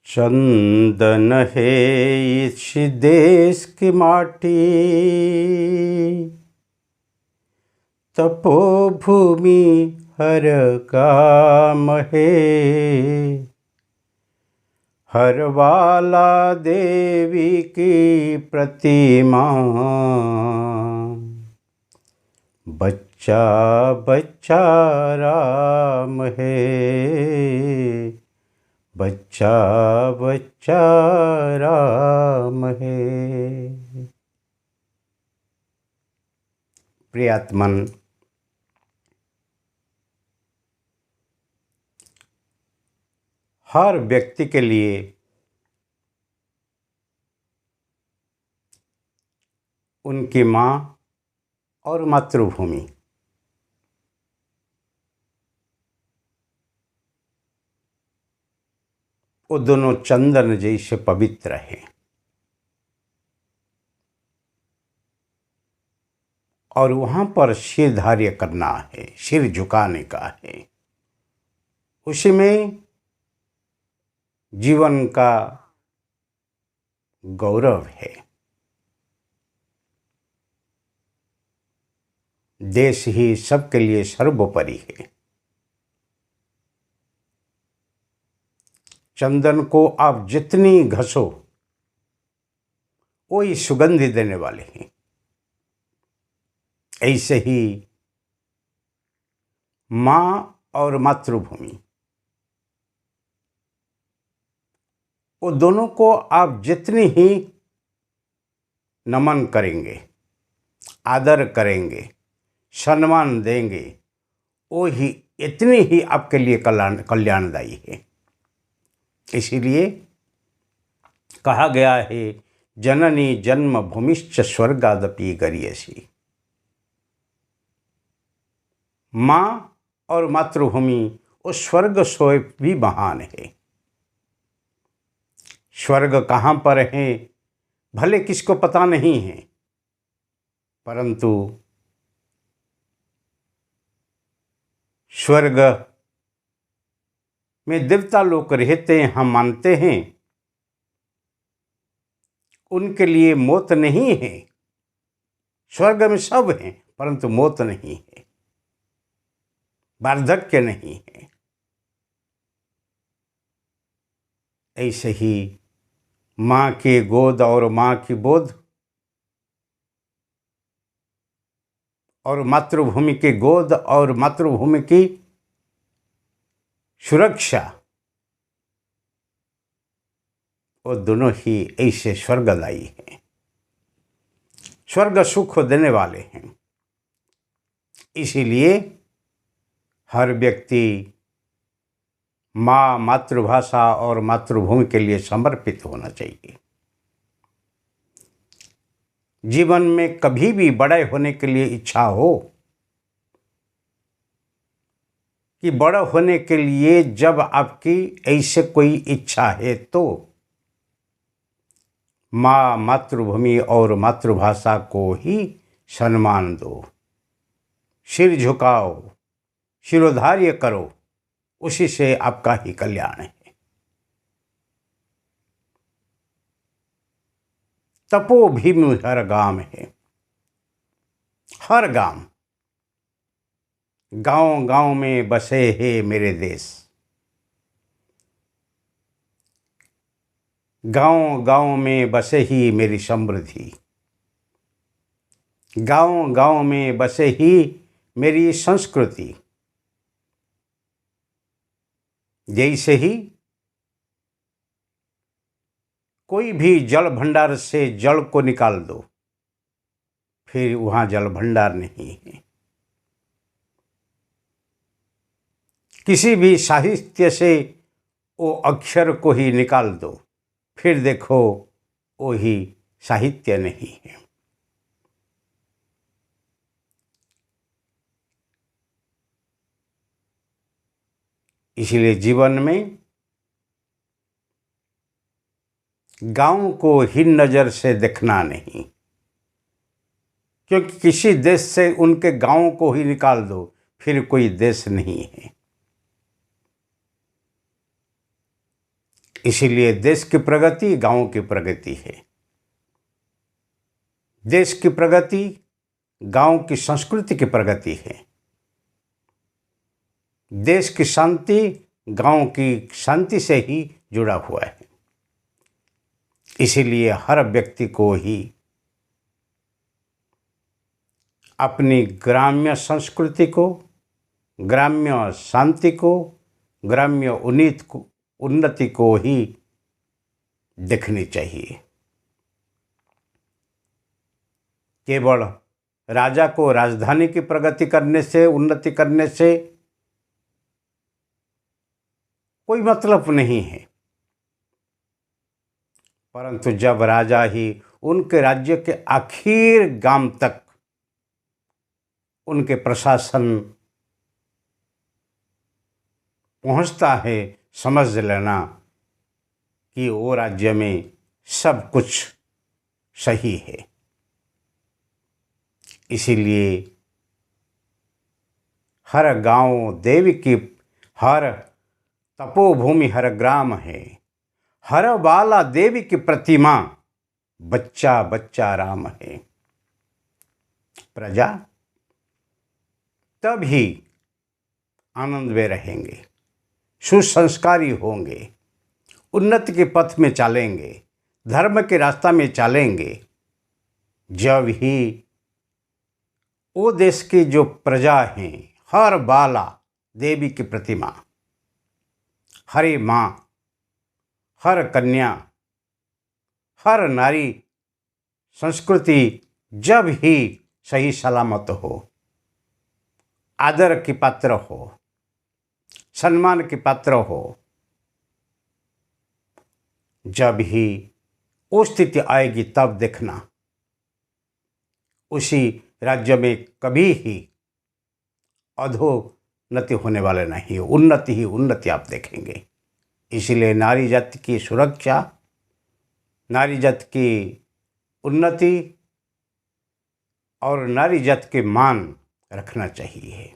चंदन है इस देश की माटी, तपोभूमि हर काम है। हर वाला देवी की प्रतिमा, बच्चा बच्चा राम है। बच्चा बच्चा राम है। प्रियात्मन, हर व्यक्ति के लिए उनकी माँ और मातृभूमि वो दोनों चंदन जैसे पवित्र हैं और वहाँ पर सिर धार्य करना है, सिर झुकाने का है। उसी में जीवन का गौरव है। देश ही सबके लिए सर्वोपरि है। चंदन को आप जितनी घसो वो ही सुगंधि देने वाले हैं। ऐसे ही माँ और मातृभूमि, वो दोनों को आप जितनी ही नमन करेंगे, आदर करेंगे, सम्मान देंगे, वो ही इतनी ही आपके लिए कल्याणदायी है। इसीलिए कहा गया है, जननी जन्म भूमिश्च स्वर्गादपि गरीयसी। माँ और मातृभूमि वो स्वर्ग से भी महान है। स्वर्ग कहाँ पर है भले किसको पता नहीं है, परंतु स्वर्ग में देवता लोग रहते हैं, हम मानते हैं। उनके लिए मौत नहीं है। स्वर्ग में सब है परंतु मौत नहीं है, वार्धक्य नहीं है। ऐसे ही माँ की गोद और माँ की बोध और मातृभूमि की गोद और मातृभूमि की सुरक्षा, वो दोनों ही ऐसे स्वर्गदायी हैं, स्वर्ग सुख देने वाले हैं। इसीलिए हर व्यक्ति माँ, मातृभाषा और मातृभूमि के लिए समर्पित होना चाहिए। जीवन में कभी भी बड़े होने के लिए इच्छा हो कि बड़ा होने के लिए जब आपकी ऐसे कोई इच्छा है तो माँ, मातृभूमि और मातृभाषा को ही सम्मान दो, सिर झुकाओ, शिरोधार्य करो, उसी से आपका ही कल्याण है। तपोभूमि हर गांव है। हर गांव, गांव गांव में बसे है मेरे देश। गांव गांव में बसे ही मेरी समृद्धि। गांव गांव में बसे ही मेरी संस्कृति। जैसे ही कोई भी जल भंडार से जल को निकाल दो, फिर वहाँ जल भंडार नहीं है। किसी भी साहित्य से वो अक्षर को ही निकाल दो, फिर देखो वो ही साहित्य नहीं है। इसलिए जीवन में गांव को ही नज़र से देखना नहीं, क्योंकि किसी देश से उनके गांव को ही निकाल दो, फिर कोई देश नहीं है। इसीलिए देश की प्रगति गांव की प्रगति है। देश की प्रगति गांव की संस्कृति की प्रगति है। देश की शांति गांव की शांति से ही जुड़ा हुआ है। इसीलिए हर व्यक्ति को ही अपनी ग्राम्य संस्कृति को, ग्राम्य शांति को, ग्राम्य उन्नति को ही देखनी चाहिए। केवल राजा को राजधानी की प्रगति करने से, उन्नति करने से कोई मतलब नहीं है, परंतु जब राजा ही उनके राज्य के आखिर गांव तक उनके प्रशासन पहुंचता है, समझ लेना कि वो राज्य में सब कुछ सही है। इसीलिए हर गांव देवी की, हर तपोभूमि हर ग्राम है, हर बाला देवी की प्रतिमा, बच्चा बच्चा राम है। प्रजा तभी आनंद में रहेंगे, सुसंस्कारी होंगे, उन्नति के पथ में चलेंगे, धर्म के रास्ता में चलेंगे, जब ही वो देश की जो प्रजा हैं, हर बाला देवी की प्रतिमा, हर माँ, हर कन्या, हर नारी संस्कृति जब ही सही सलामत हो, आदर की पात्र हो, सम्मान की पात्र हो, जब ही वो स्थिति आएगी तब देखना उसी राज्य में कभी ही अधोन्नति होने वाले नहीं, उन्नति ही उन्नति आप देखेंगे। इसलिए नारी जाति की सुरक्षा, नारी जाति की उन्नति और नारी जाति के मान रखना चाहिए।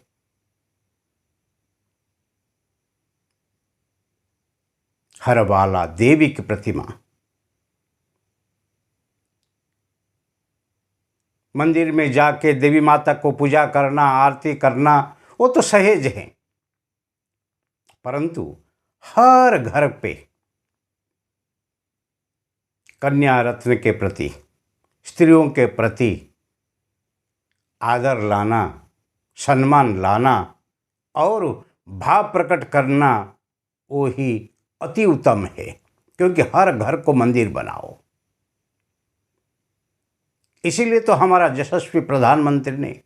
हर बाला देवी की प्रतिमा, मंदिर में जाके देवी माता को पूजा करना, आरती करना, वो तो सहज है, परंतु हर घर पे कन्या रत्न के प्रति, स्त्रियों के प्रति आदर लाना, सम्मान लाना और भाव प्रकट करना, वो ही अति उत्तम है। क्योंकि हर घर को मंदिर बनाओ। इसीलिए तो हमारा यशस्वी प्रधानमंत्री ने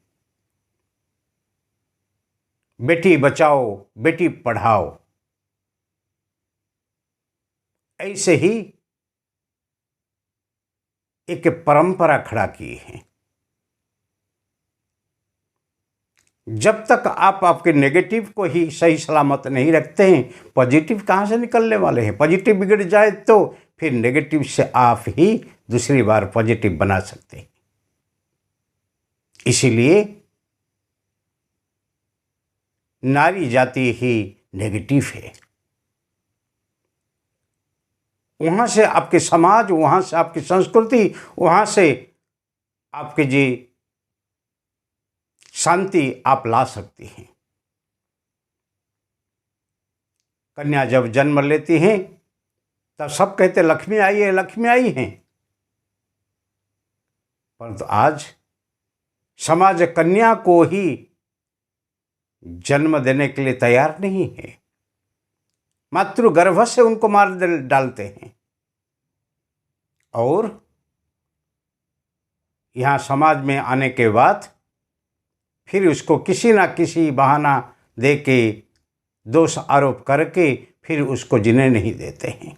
बेटी बचाओ बेटी पढ़ाओ ऐसे ही एक परंपरा खड़ा की है। जब तक आप आपके नेगेटिव को ही सही सलामत नहीं रखते हैं, पॉजिटिव कहाँ से निकलने वाले हैं। पॉजिटिव बिगड़ जाए तो फिर नेगेटिव से आप ही दूसरी बार पॉजिटिव बना सकते हैं। इसीलिए नारी जाति ही नेगेटिव है। वहाँ से आपके समाज, वहाँ से आपकी संस्कृति, वहाँ से आपके जी शांति आप ला सकती हैं। कन्या जब जन्म लेती हैं तब सब कहते लक्ष्मी आई है, लक्ष्मी आई है, परंतु आज समाज कन्या को ही जन्म देने के लिए तैयार नहीं है। मातृगर्भ से उनको मार डालते हैं और यहाँ समाज में आने के बाद फिर उसको किसी ना किसी बहाना दे के दोष आरोप करके फिर उसको जीने नहीं देते हैं।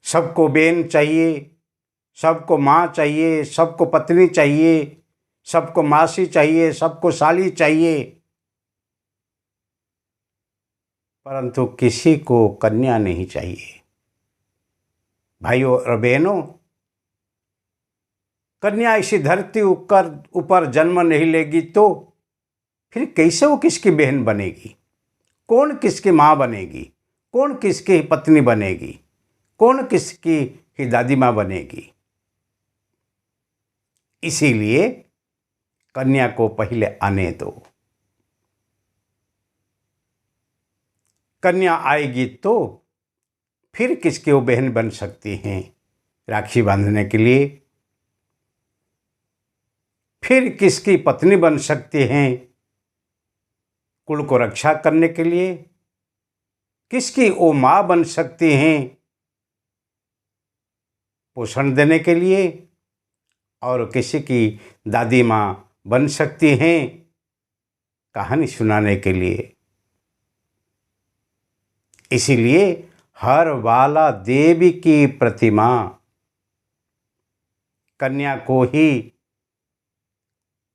सबको बहन चाहिए, सबको माँ चाहिए, सबको पत्नी चाहिए, सबको मासी चाहिए, सबको साली चाहिए, परंतु किसी को कन्या नहीं चाहिए। भाइयों और बहनों, कन्या इसी धरती ऊपर जन्म नहीं लेगी तो फिर कैसे वो किसकी बहन बनेगी। कौन किसकी माँ बनेगी, कौन किसकी पत्नी बनेगी, कौन किसकी ही दादी माँ बनेगी। इसीलिए कन्या को पहले आने दो। कन्या आएगी तो फिर किसकी वो बहन बन सकती हैं राखी बांधने के लिए, फिर किसकी पत्नी बन सकती हैं कुल को रक्षा करने के लिए, किसकी वो माँ बन सकती हैं पोषण देने के लिए, और किसी की दादी माँ बन सकती हैं कहानी सुनाने के लिए। इसीलिए हर वाला देवी की प्रतिमा कन्या को ही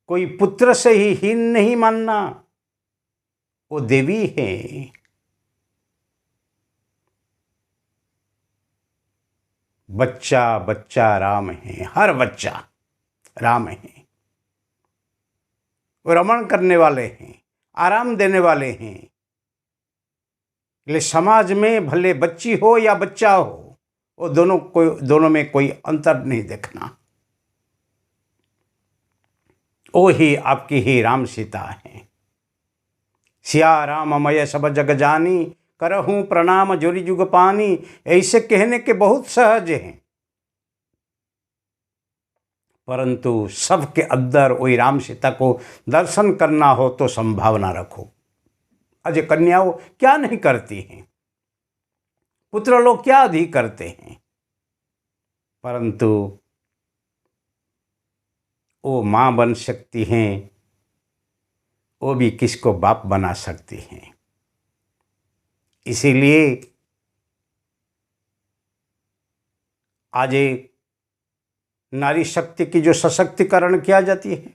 कोई पुत्र से ही हीन नहीं मानना, वो देवी है। बच्चा बच्चा राम है, हर बच्चा राम है। वो रमण करने वाले हैं, आराम देने वाले हैं। इसलिए समाज में भले बच्ची हो या बच्चा हो, वो दोनों में कोई अंतर नहीं देखना। वो ही आपकी ही राम सीता है। सिया राम मय सब जग जानी, करहूँ प्रणाम जोरी जुग पानी। ऐसे कहने के बहुत सहज हैं, परंतु सबके अंदर वही राम सीता को दर्शन करना हो तो संभावना रखो। अजय कन्याओं क्या नहीं करती हैं, पुत्र लोग क्या अधिक करते हैं, परंतु वो माँ बन सकती हैं, वो भी किसको बाप बना सकती हैं। इसीलिए आज नारी शक्ति की जो सशक्तिकरण किया जाती है,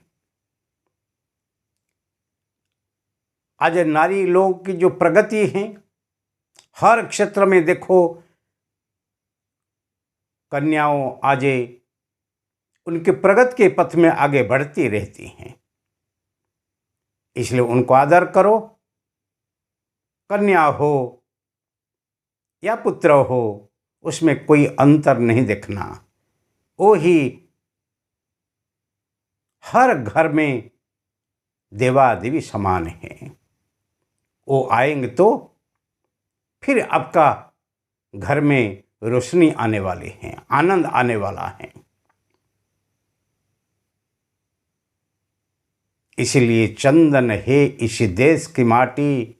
आज नारी लोग की जो प्रगति है, हर क्षेत्र में देखो कन्याओं आज उनके प्रगति के पथ में आगे बढ़ती रहती हैं। इसलिए उनको आदर करो। कन्या हो या पुत्र हो, उसमें कोई अंतर नहीं देखना। वो ही हर घर में देवा देवी समान है। वो आएंगे तो फिर आपका घर में रोशनी आने वाली है, आनंद आने वाला है। इसलिए चंदन है इस देश की माटी,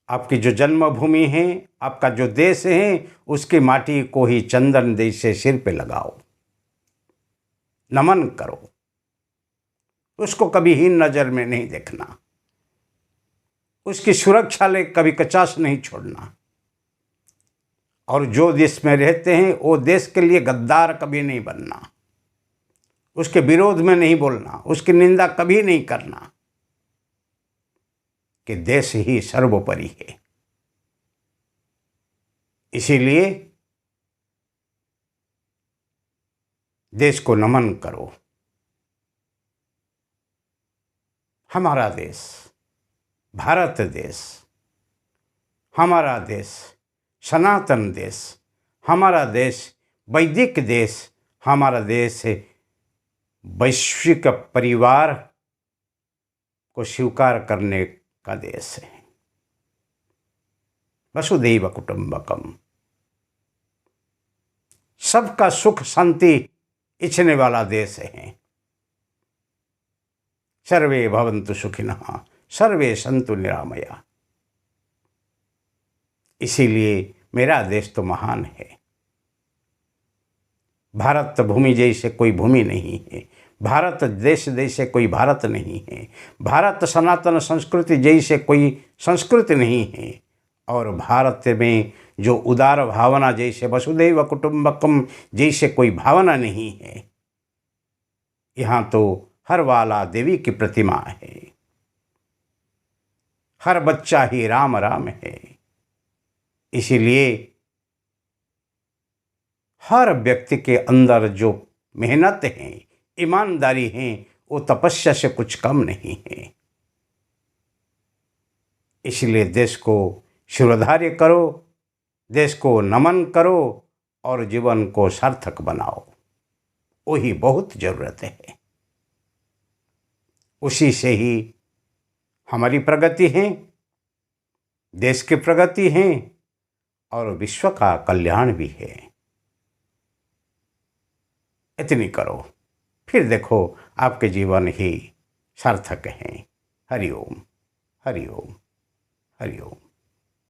आपकी जो जन्मभूमि है, आपका जो देश है, उसकी माटी को ही चंदन देश से सिर पे लगाओ, नमन करो। उसको कभी हीन नजर में नहीं देखना, उसकी सुरक्षा ले कभी कचास नहीं छोड़ना। और जो देश में रहते हैं वो देश के लिए गद्दार कभी नहीं बनना, उसके विरोध में नहीं बोलना, उसकी निंदा कभी नहीं करना, कि देश ही सर्वोपरि है। इसीलिए देश को नमन करो। हमारा देश, भारत देश, हमारा देश, सनातन देश, हमारा देश, वैदिक देश, हमारा देश वैश्विक परिवार को स्वीकार करने का देश है। वसुधैव कुटुंबकम, सबका सुख शांति इच्छने वाला देश है। सर्वे भवन्तु सुखिनः, सर्वे सन्तु निरामया। इसीलिए मेरा देश तो महान है। भारत भूमि जैसे कोई भूमि नहीं है, भारत देश जैसे कोई भारत नहीं है, भारत सनातन संस्कृति जैसे कोई संस्कृति नहीं है, और भारत में जो उदार भावना जैसे वसुधैव कुटुंबकम जैसे कोई भावना नहीं है। यहाँ तो हर वाला देवी की प्रतिमा है, हर बच्चा ही राम राम है। इसीलिए हर व्यक्ति के अंदर जो मेहनत है, ईमानदारी है, वो तपस्या से कुछ कम नहीं है। इसलिए देश को शिरोधार्य करो, देश को नमन करो और जीवन को सार्थक बनाओ। वही बहुत ज़रूरत है। उसी से ही हमारी प्रगति है, देश की प्रगति है और विश्व का कल्याण भी है। इतनी करो, फिर देखो आपके जीवन ही सार्थक हैं। हरि ओम, हरि ओम, हरि ओम।